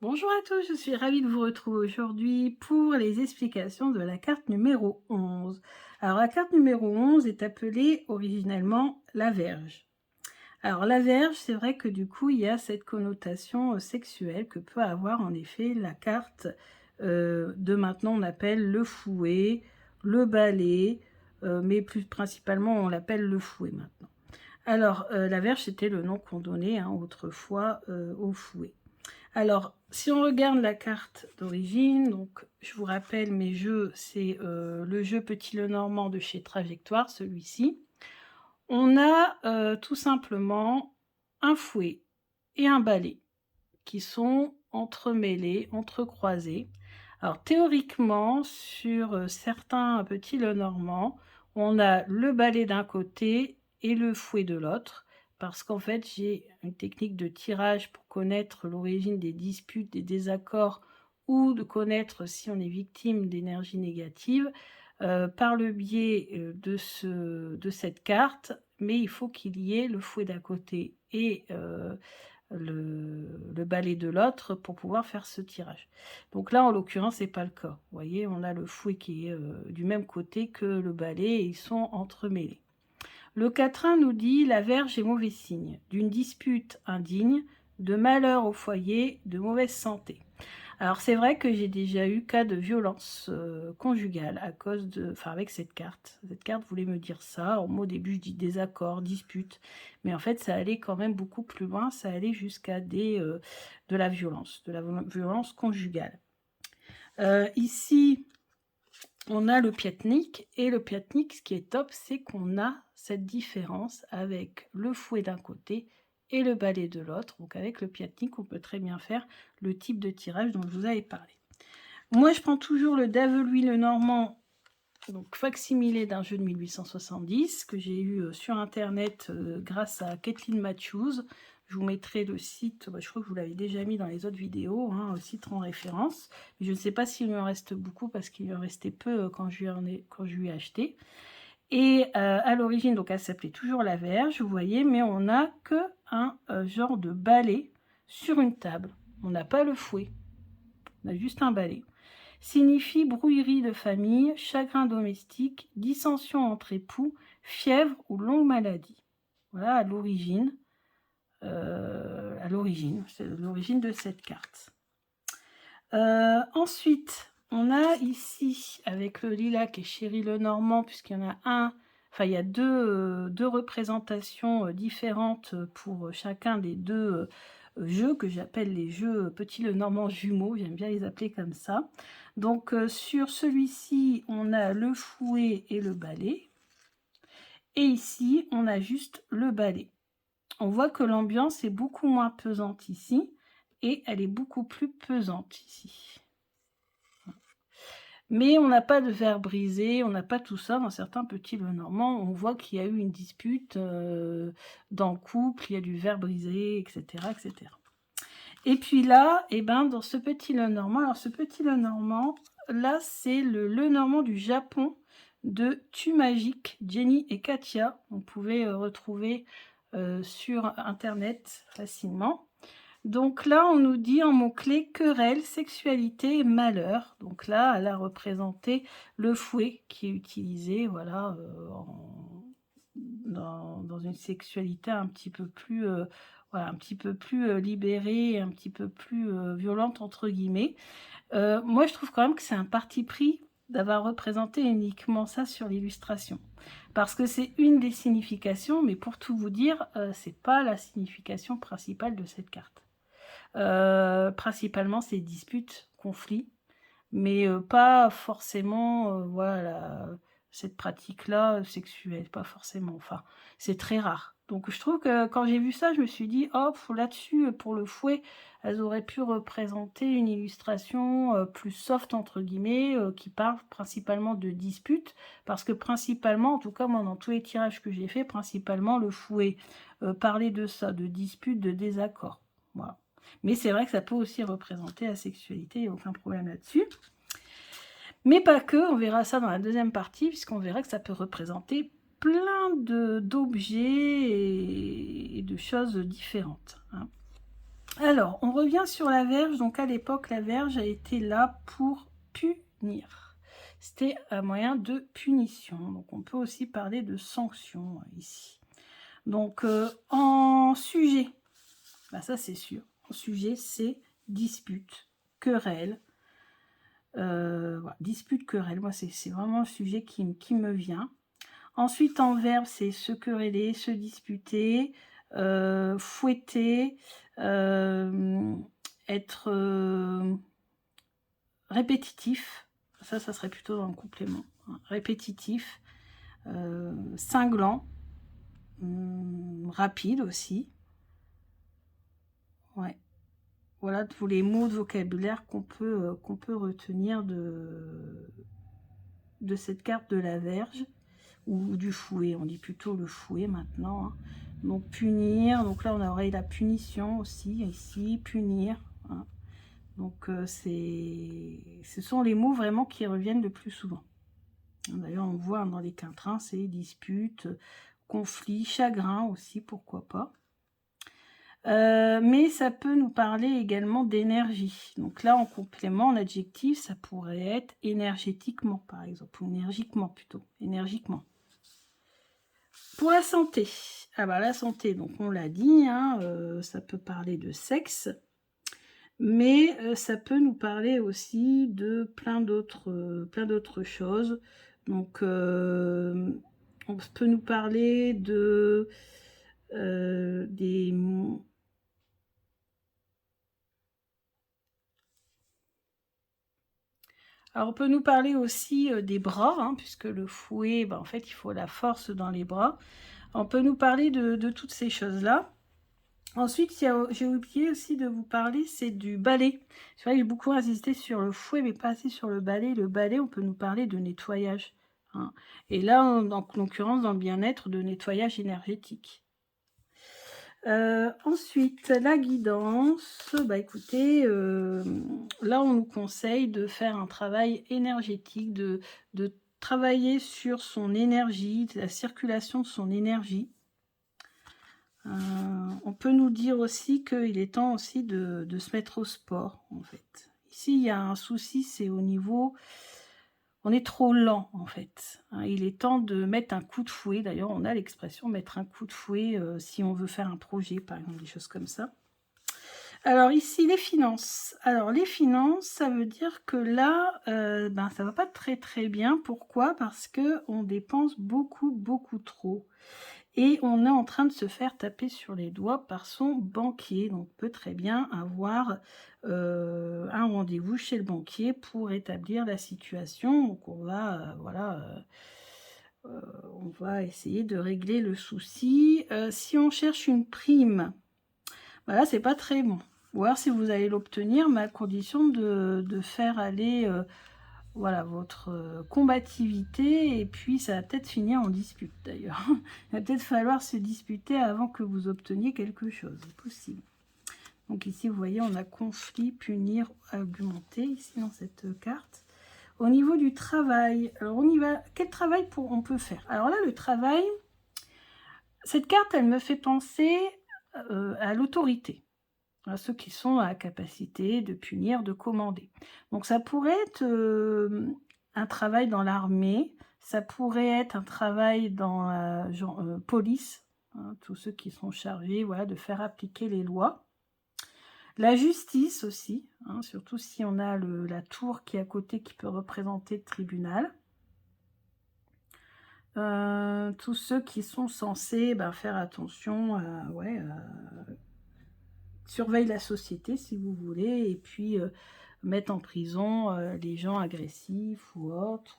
Bonjour à tous, je suis ravie de vous retrouver aujourd'hui pour les explications de la carte numéro 11. Alors la carte numéro 11 est appelée originellement la Vierge. Alors la Vierge, c'est vrai que du coup il y a cette connotation sexuelle que peut avoir en effet la carte de maintenant on appelle le fouet, le balai, mais plus principalement on l'appelle le fouet maintenant. Alors la Vierge c'était le nom qu'on donnait autrefois au fouet. Alors, si on regarde la carte d'origine, donc je vous rappelle mes jeux, c'est le jeu Petit Lenormand de chez Trajectoire, celui-ci. On a tout simplement un fouet et un balai qui sont entremêlés, entrecroisés. Alors théoriquement, sur certains Petits Lenormand, on a le balai d'un côté et le fouet de l'autre parce qu'en fait, j'ai une technique de tirage pour connaître l'origine des disputes, des désaccords ou de connaître si on est victime d'énergie négative par le biais de cette carte, mais il faut qu'il y ait le fouet d'un côté et le balai de l'autre pour pouvoir faire ce tirage. Donc là, en l'occurrence, c'est pas le cas. Vous voyez, on a le fouet qui est du même côté que le balai et ils sont entremêlés. Le quatrain nous dit la Vierge est mauvais signe, d'une dispute indigne, de malheur au foyer, de mauvaise santé. Alors c'est vrai que j'ai déjà eu cas de violence conjugale à cause de, enfin avec cette carte. Cette carte voulait me dire ça. Moi au début je dis désaccord, dispute, mais en fait ça allait quand même beaucoup plus loin. Ça allait jusqu'à de la violence conjugale. Ici on a le piatnik, et le piatnik, ce qui est top, c'est qu'on a cette différence avec le fouet d'un côté et le balai de l'autre. Donc avec le piatnik, on peut très bien faire le type de tirage dont je vous avais parlé. Moi, je prends toujours le Daveluy Lenormand, donc facsimilé d'un jeu de 1870, que j'ai eu sur Internet grâce à Kathleen Matthews. Je vous mettrai le site, je crois que je vous l'avais déjà mis dans les autres vidéos, le site en référence. Mais je ne sais pas s'il me reste beaucoup parce qu'il me restait peu quand je lui ai acheté. Et à l'origine, donc elle s'appelait toujours la Vierge, vous voyez, mais on n'a que un genre de balai sur une table. On n'a pas le fouet, on a juste un balai. Signifie brouillerie de famille, chagrin domestique, dissension entre époux, fièvre ou longue maladie. Voilà à l'origine. C'est l'origine de cette carte. Ensuite, on a ici, avec le lilac et Chéri Lenormand, puisqu'il y en a il y a deux représentations différentes pour chacun des deux jeux que j'appelle les jeux Petit Lenormand jumeaux, j'aime bien les appeler comme ça. Donc sur celui-ci, on a le fouet et le balai. Et ici, on a juste le balai. On voit que l'ambiance est beaucoup moins pesante ici et elle est beaucoup plus pesante ici. Mais on n'a pas de verre brisé, on n'a pas tout ça. Dans certains Petits Lenormand, on voit qu'il y a eu une dispute dans le couple, il y a du verre brisé, etc. etc. Et puis là, dans ce Petit Lenormand, alors ce Petit Lenormand, là c'est le Lenormand du Japon de Tu Magique, Jenny et Katia. On pouvait retrouver sur internet facilement. Donc là, on nous dit en mots-clés querelle, sexualité et malheur. Donc là, elle a représenté le fouet qui est utilisé, voilà, dans une sexualité un petit peu plus, voilà, un petit peu plus libérée, un petit peu plus violente entre guillemets. Moi, je trouve quand même que c'est un parti pris d'avoir représenté uniquement ça sur l'illustration, parce que c'est une des significations, mais pour tout vous dire, c'est pas la signification principale de cette carte. Principalement, c'est disputes, conflits, mais pas forcément, voilà, cette pratique-là sexuelle, pas forcément. Enfin, c'est très rare. Donc, je trouve que quand j'ai vu ça, je me suis dit, oh, là-dessus, pour le fouet, elles auraient pu représenter une illustration plus soft, entre guillemets, qui parle principalement de disputes, parce que principalement, en tout cas, moi, dans tous les tirages que j'ai fait, principalement, le fouet parlait de ça, de disputes, de désaccords. Voilà. Mais c'est vrai que ça peut aussi représenter la sexualité, il n'y a aucun problème là-dessus. Mais pas que, on verra ça dans la deuxième partie, puisqu'on verra que ça peut représenter plein d'objets et de choses différentes. Alors, on revient sur la Vierge. Donc, à l'époque, la Vierge a été là pour punir. C'était un moyen de punition. Donc, on peut aussi parler de sanction ici. Donc, en sujet, bah, ça c'est sûr. En sujet, c'est dispute, querelle. Voilà, dispute, querelle. Moi, c'est vraiment le sujet qui me vient. Ensuite, en verbe, c'est se quereller, se disputer, fouetter, être répétitif. Ça serait plutôt dans le complément. Hein. Répétitif, cinglant, rapide aussi. Ouais. Voilà tous les mots de vocabulaire qu'on peut retenir de cette carte de la Vierge. Ou du fouet, on dit plutôt le fouet maintenant. Hein. Donc punir, donc là on aurait la punition aussi, ici, punir. Hein. Donc ce sont les mots vraiment qui reviennent le plus souvent. D'ailleurs on voit dans les quintrains, c'est dispute, conflit, chagrin aussi, pourquoi pas. Mais ça peut nous parler également d'énergie. Donc là, en complément, en adjectif, ça pourrait être énergétiquement, par exemple, ou énergiquement plutôt, énergiquement. Pour la santé, ah bah la santé, donc on l'a dit, hein, ça peut parler de sexe, mais ça peut nous parler aussi de plein d'autres choses. Donc on peut nous parler de des... Alors on peut nous parler aussi des bras, hein, puisque le fouet, bah, en fait il faut la force dans les bras. On peut nous parler de toutes ces choses-là. Ensuite, j'ai oublié aussi de vous parler, c'est du balai. C'est vrai que j'ai beaucoup insisté sur le fouet, mais pas assez sur le balai. Le balai, on peut nous parler de nettoyage. Hein. Et là, en l'occurrence, dans le bien-être, de nettoyage énergétique. Ensuite, la guidance. Bah écoutez, là, on nous conseille de faire un travail énergétique, de travailler sur son énergie, la circulation de son énergie. On peut nous dire aussi qu'il est temps aussi de se mettre au sport, en fait. Ici, il y a un souci, c'est au niveau... On est trop lent, en fait. Il est temps de mettre un coup de fouet. D'ailleurs, on a l'expression mettre un coup de fouet si on veut faire un projet, par exemple, des choses comme ça. Alors ici, les finances. Alors, les finances, ça veut dire que là, ça va pas très très bien. Pourquoi? Parce qu'on dépense beaucoup trop. Et on est en train de se faire taper sur les doigts par son banquier. Donc, on peut très bien avoir un rendez-vous chez le banquier pour établir la situation. Donc, on va, on va essayer de régler le souci. Si on cherche une prime, voilà, c'est pas très bon. Ou alors, si vous allez l'obtenir, mais à condition de faire aller... voilà, votre combativité, et puis ça va peut-être finir en dispute d'ailleurs. Il va peut-être falloir se disputer avant que vous obteniez quelque chose, c'est possible. Donc ici, vous voyez, on a conflit, punir, argumenter, ici dans cette carte. Au niveau du travail, alors on y va, quel travail on peut faire? Alors là, le travail, cette carte, elle me fait penser à l'autorité. À ceux qui sont à la capacité de punir, de commander. Donc ça pourrait être un travail dans l'armée, ça pourrait être un travail dans la police, hein, tous ceux qui sont chargés, voilà, de faire appliquer les lois. La justice aussi, hein, surtout si on a la tour qui est à côté qui peut représenter le tribunal. Tous ceux qui sont censés faire attention à... surveille la société si vous voulez, et puis mettre en prison les gens agressifs ou autres.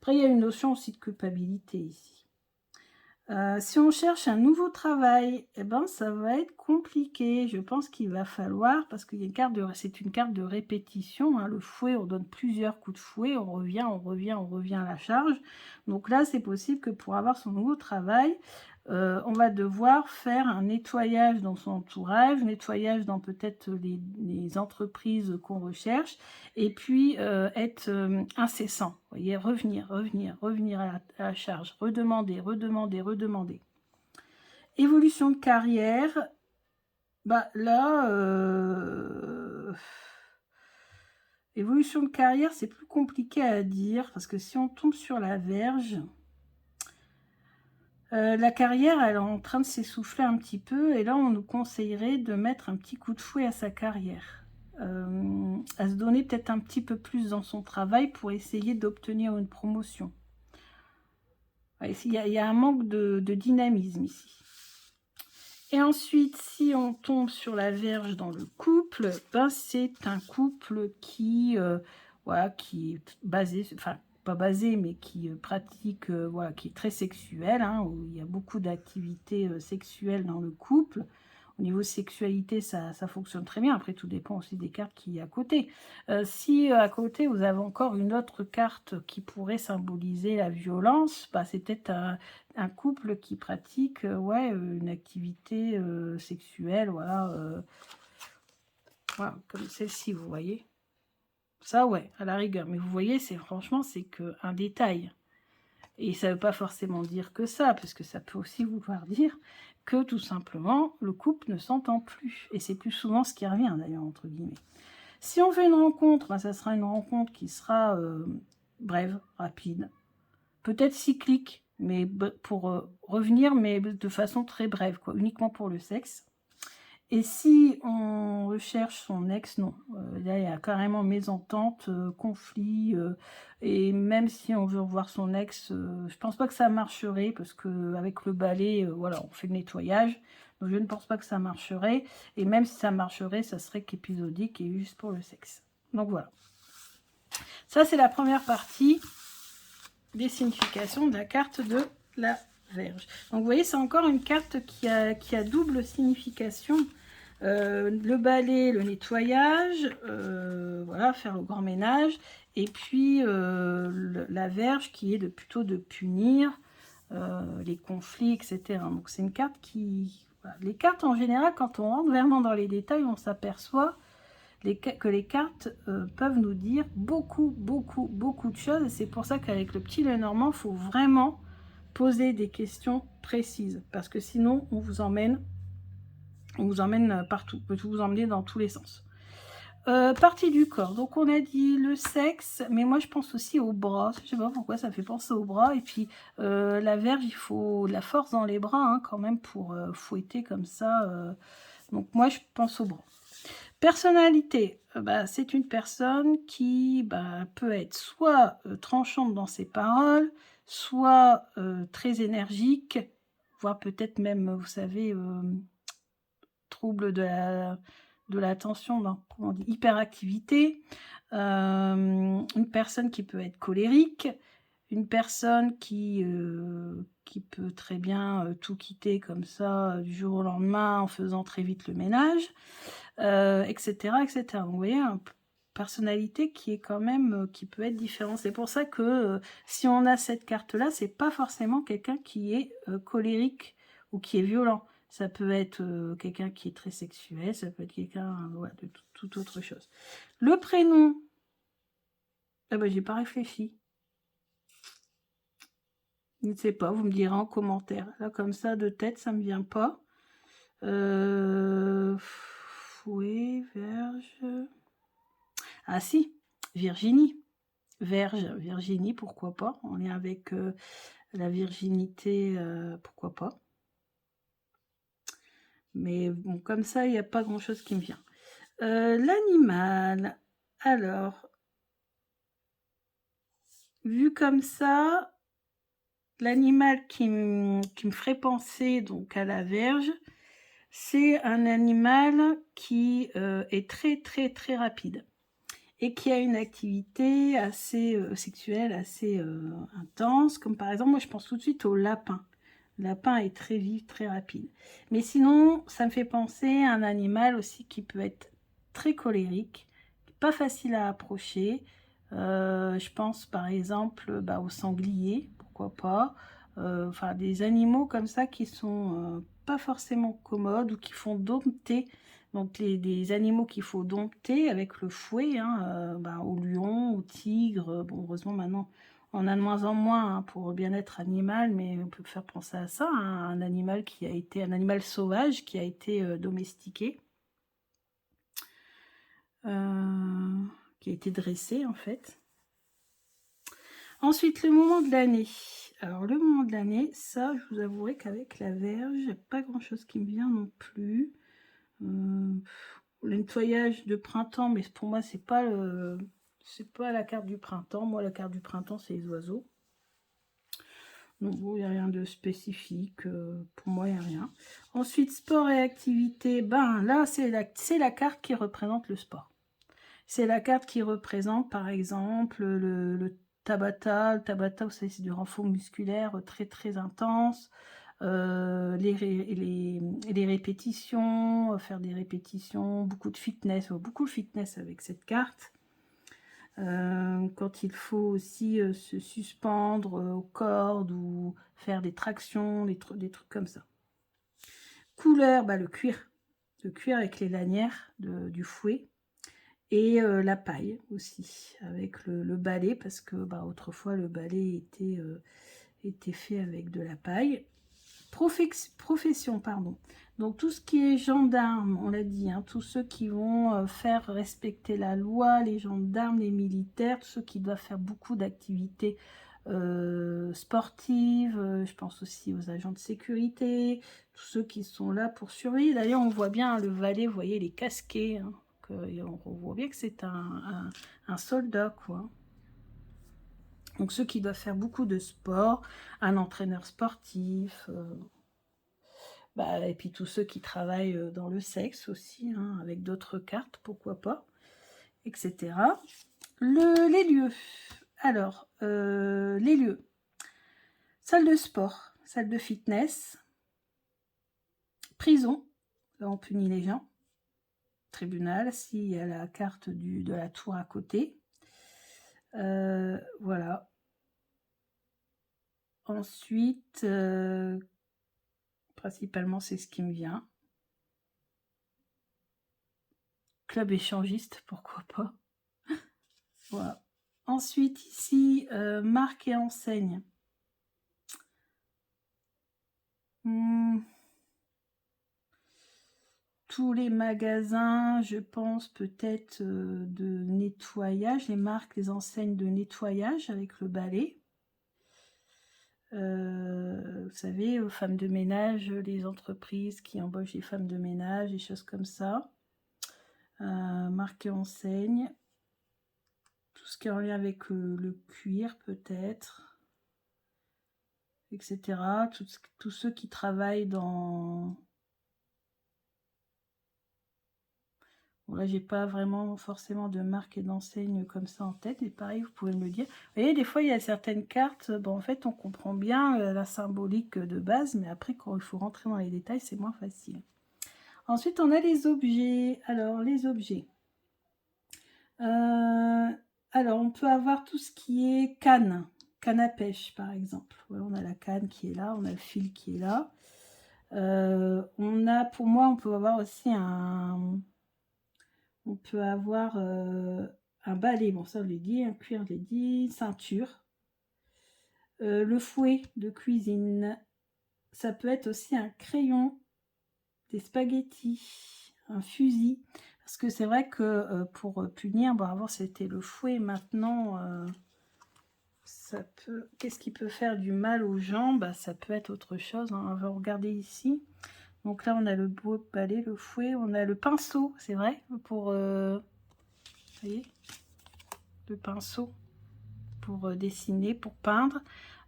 Après, il y a une notion aussi de culpabilité ici. Si on cherche un nouveau travail, eh ben, ça va être compliqué. Je pense qu'il va falloir, parce qu'il y a c'est une carte de répétition. Hein, le fouet, on donne plusieurs coups de fouet, on revient à la charge. Donc là, c'est possible que pour avoir son nouveau travail, on va devoir faire un nettoyage dans son entourage, nettoyage dans peut-être les entreprises qu'on recherche, et puis être incessant. Vous voyez, revenir à la charge, redemander. Évolution de carrière, Bah là, évolution de carrière, c'est plus compliqué à dire parce que si on tombe sur la Vierge, la carrière, elle est en train de s'essouffler un petit peu et là, on nous conseillerait de mettre un petit coup de fouet à sa carrière. À se donner peut-être un petit peu plus dans son travail pour essayer d'obtenir une promotion. Ouais, il y a un manque de dynamisme ici. Et ensuite, si on tombe sur la Vierge dans le couple, ben c'est un couple qui, voilà, qui est basé, enfin pas basé, mais qui pratique, voilà, qui est très sexuel, hein, où il y a beaucoup d'activités sexuelles dans le couple. Au niveau sexualité, ça fonctionne très bien. Après, tout dépend aussi des cartes qu'il y a à côté. Si à côté, vous avez encore une autre carte qui pourrait symboliser la violence, bah, c'est peut-être un couple qui pratique ouais, une activité sexuelle, voilà, voilà, comme celle-ci, vous voyez. Ça, ouais, à la rigueur. Mais vous voyez, franchement, c'est qu'un détail. Et ça ne veut pas forcément dire que ça, parce que ça peut aussi vouloir dire que tout simplement, le couple ne s'entend plus. Et c'est plus souvent ce qui revient, d'ailleurs, entre guillemets. Si on fait une rencontre, ben, ça sera une rencontre qui sera brève, rapide, peut-être cyclique, mais pour revenir, mais de façon très brève, quoi, uniquement pour le sexe. Et si on recherche son ex, non. Là, il y a carrément mésentente, conflit. Et même si on veut revoir son ex, je pense pas que ça marcherait parce qu'avec le balai, voilà, on fait le nettoyage. Donc je ne pense pas que ça marcherait. Et même si ça marcherait, ça serait qu'épisodique et juste pour le sexe. Donc voilà. Ça, c'est la première partie des significations de la carte de la Vierge. Donc vous voyez, c'est encore une carte qui a double signification. Le balai, le nettoyage, voilà, faire le grand ménage, et puis la Vierge qui est plutôt de punir les conflits, etc. Donc c'est une carte qui... Voilà. Les cartes en général, quand on rentre vraiment dans les détails, on s'aperçoit que les cartes peuvent nous dire beaucoup, beaucoup, beaucoup de choses, et c'est pour ça qu'avec le petit Lenormand, il faut vraiment poser des questions précises, parce que sinon on vous emmène partout, peut vous emmener dans tous les sens. Partie du corps, donc on a dit le sexe, mais moi je pense aussi aux bras, je sais pas pourquoi ça fait penser aux bras, et puis la Vierge, il faut de la force dans les bras hein, quand même pour fouetter comme ça, donc moi je pense aux bras. Personnalité, bah, c'est une personne qui bah, peut être soit tranchante dans ses paroles, soit très énergique, voire peut-être même, vous savez, trouble de l'attention, comment on dit, hyperactivité, une personne qui peut être colérique, une personne qui peut très bien tout quitter comme ça du jour au lendemain en faisant très vite le ménage, etc., etc. Donc, vous voyez, une personnalité qui est quand même, qui peut être différente. C'est pour ça que si on a cette carte-là, c'est pas forcément quelqu'un qui est colérique ou qui est violent. Ça peut être quelqu'un qui est très sexuel, ça peut être quelqu'un voilà, de toute autre chose. Le prénom, ah ben, j'ai pas réfléchi. Je ne sais pas, vous me direz en commentaire. Là, comme ça, de tête, ça me vient pas. Oui, Vierge. Ah si, Virginie. Virginie, pourquoi pas. On est avec la virginité, pourquoi pas. Mais bon, comme ça, il n'y a pas grand-chose qui me vient. L'animal, alors, vu comme ça, l'animal qui me ferait penser donc à la Vierge, c'est un animal qui est très très très rapide et qui a une activité assez sexuelle, assez intense, comme par exemple, moi je pense tout de suite au lapin. Le lapin est très vif, très rapide. Mais sinon, ça me fait penser à un animal aussi qui peut être très colérique, pas facile à approcher. Je pense par exemple bah, au sanglier, pourquoi pas. Enfin, des animaux comme ça qui sont pas forcément commodes ou qui font dompter. Donc des animaux qu'il faut dompter avec le fouet, hein, bah, au lion, au tigre. Bon, heureusement maintenant On a de moins en moins hein, pour le bien-être animal, mais on peut faire penser à ça, hein, un animal qui a été, un animal sauvage qui a été domestiqué, qui a été dressé en fait. Ensuite, le moment de l'année. Alors, le moment de l'année, ça, je vous avouerai qu'avec la verge, il n'y a pas grand-chose qui me vient non plus. Le nettoyage de printemps, mais pour moi, c'est pas la carte du printemps. Moi, la carte du printemps, c'est les oiseaux. Donc, bon, il n'y a rien de spécifique. Pour moi, il n'y a rien. Ensuite, sport et activité. Ben, là, c'est la carte qui représente le sport. C'est la carte qui représente, par exemple, le Tabata. Le Tabata, vous savez, c'est du renfort musculaire très, très intense. Les répétitions, faire des répétitions, beaucoup de fitness avec cette carte. Quand il faut aussi se suspendre aux cordes ou faire des tractions, des trucs comme ça. Couleur, bah, le cuir avec les lanières du fouet. Et la paille aussi, avec le balai, parce que bah, autrefois le balai était fait avec de la paille. Profession, pardon. Donc tout ce qui est gendarme, on l'a dit, hein, tous ceux qui vont faire respecter la loi, les gendarmes, les militaires, tous ceux qui doivent faire beaucoup d'activités sportives, je pense aussi aux agents de sécurité, tous ceux qui sont là pour surveiller. D'ailleurs, on voit bien le valet, vous voyez, les casqués, hein, on voit bien que c'est un soldat, quoi. Donc ceux qui doivent faire beaucoup de sport, un entraîneur sportif, bah, et puis tous ceux qui travaillent dans le sexe aussi, hein, avec d'autres cartes, pourquoi pas, etc. Les lieux. Alors, les lieux. Salle de sport, salle de fitness, prison, là on punit les gens, tribunal, s'il y a la carte de la tour à côté. Voilà. Ensuite, principalement, c'est ce qui me vient. Club échangiste, pourquoi pas. Voilà. Ensuite, ici, marque et enseigne. Tous les magasins, je pense peut-être de nettoyage, les marques, les enseignes de nettoyage avec le balai. Vous savez, aux femmes de ménage, les entreprises qui embauchent les femmes de ménage, des choses comme ça. Marque et enseigne. Tout ce qui est en lien avec le cuir peut-être, etc. Tous ceux qui travaillent dans... Bon, là, j'ai pas vraiment forcément de marque et d'enseigne comme ça en tête, mais pareil, vous pouvez me le dire. Vous voyez, des fois, il y a certaines cartes, bon, en fait, on comprend bien la symbolique de base, mais après, quand il faut rentrer dans les détails, c'est moins facile. Ensuite, on a les objets. Alors, les objets. Alors, on peut avoir tout ce qui est canne à pêche, par exemple. Voilà, on a la canne qui est là, on a le fil qui est là. On a, pour moi, on peut avoir aussi on peut avoir un balai, bon ça on l'a dit, un cuir, je l'ai dit, ceinture, le fouet de cuisine, ça peut être aussi un crayon, des spaghettis, un fusil, parce que c'est vrai que pour punir, bon avant c'était le fouet, maintenant ça peut, qu'est-ce qui peut faire du mal aux gens, bah, ça peut être autre chose, hein. On va regarder ici. Donc là on a le beau balai, le fouet, on a le pinceau, c'est vrai, pour vous voyez, le pinceau pour dessiner, pour peindre.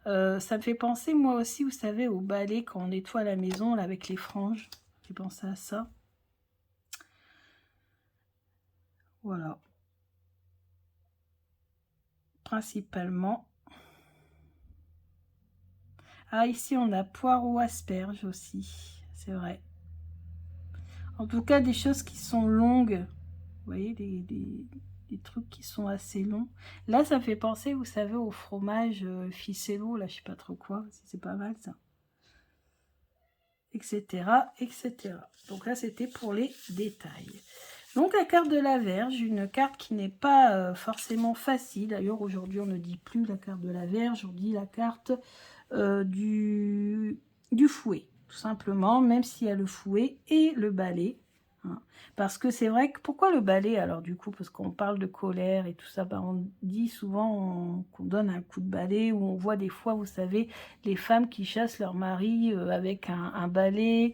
Ça me fait penser moi aussi, vous savez, au balai quand on nettoie la maison là, avec les franges. J'ai pensé à ça. Voilà. Principalement. Ah, ici on a poireaux, asperges aussi. C'est vrai. En tout cas, des choses qui sont longues. Vous voyez, des trucs qui sont assez longs. Là, ça me fait penser, vous savez, au fromage ficello, là, je sais pas trop quoi. C'est pas mal, ça. Etc., etc. Donc là, c'était pour les détails. Donc la carte de la Vierge, une carte qui n'est pas forcément facile. D'ailleurs aujourd'hui on ne dit plus la carte de la Vierge, on dit la carte du fouet, tout simplement, même s'il y a le fouet et le balai. Hein. Parce que c'est vrai que, pourquoi le balai alors du coup? Parce qu'on parle de colère et tout ça, ben, on dit souvent qu'on donne un coup de balai, ou on voit des fois, vous savez, les femmes qui chassent leur mari avec un balai,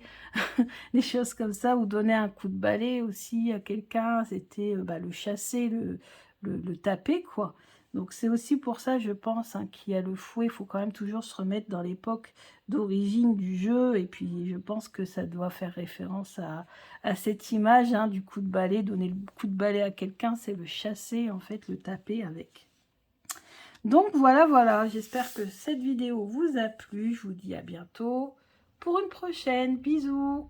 des choses comme ça, ou donner un coup de balai aussi à quelqu'un, c'était le chasser, le taper, quoi. Donc c'est aussi pour ça, je pense, hein, qu'il y a le fouet. Il faut quand même toujours se remettre dans l'époque d'origine du jeu. Et puis je pense que ça doit faire référence à cette image, hein, du coup de balai. Donner le coup de balai à quelqu'un, c'est le chasser, en fait, le taper avec. Donc voilà, voilà. J'espère que cette vidéo vous a plu. Je vous dis à bientôt pour une prochaine. Bisous.